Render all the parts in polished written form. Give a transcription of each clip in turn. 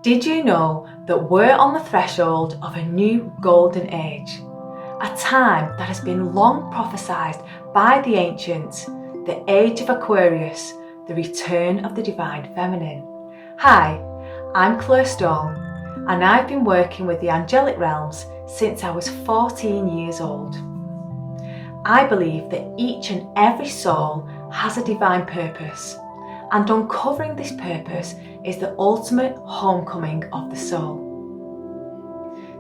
Did you know that we're on the threshold of a new golden age? A time that has been long prophesied by the ancients, the age of Aquarius, the return of the divine feminine. Hi, I'm Claire Stone, and I've been working with the angelic realms since I was 14 years old. I believe that each and every soul has a divine purpose, and uncovering this purpose is the ultimate homecoming of the soul.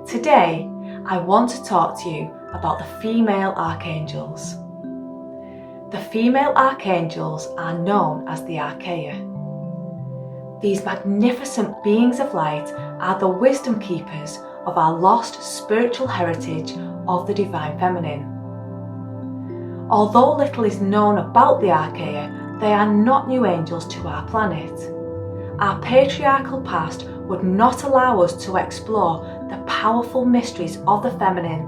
Today, I want to talk to you about the female archangels. The female archangels are known as the Archeia. These magnificent beings of light are the wisdom keepers of our lost spiritual heritage of the divine feminine. Although little is known about the Archeia, they are not new angels to our planet. Our patriarchal past would not allow us to explore the powerful mysteries of the feminine,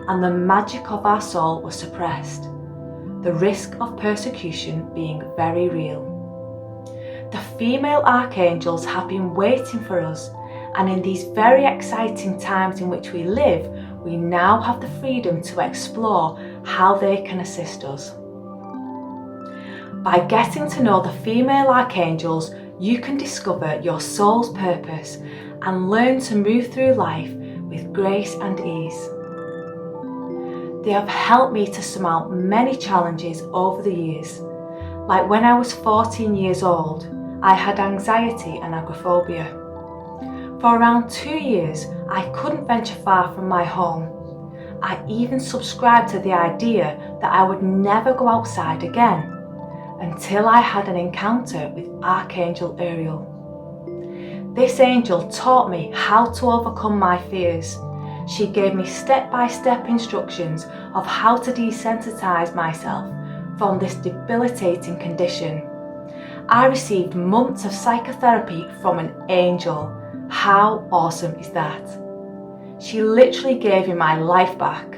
and the magic of our soul was suppressed, the risk of persecution being very real. The female archangels have been waiting for us, and in these very exciting times in which we live, we now have the freedom to explore how they can assist us. By getting to know the female archangels, you can discover your soul's purpose and learn to move through life with grace and ease. They have helped me to surmount many challenges over the years. Like when I was 14 years old, I had anxiety and agoraphobia. For around 2 years, I couldn't venture far from my home. I even subscribed to the idea that I would never go outside again, until I had an encounter with Archangel Uriel. This angel taught me how to overcome my fears. She gave me step-by-step instructions of how to desensitize myself from this debilitating condition. I received months of psychotherapy from an angel. How awesome is that? She literally gave me my life back.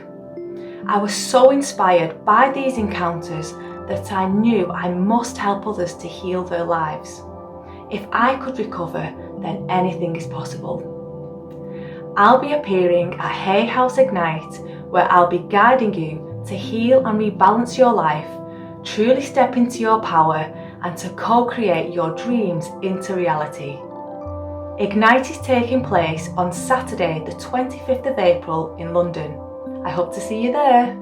I was so inspired by these encounters that I knew I must help others to heal their lives. If I could recover, then anything is possible. I'll be appearing at Hay House Ignite, where I'll be guiding you to heal and rebalance your life, truly step into your power, and to co-create your dreams into reality. Ignite is taking place on Saturday, the 25th of April in London. I hope to see you there.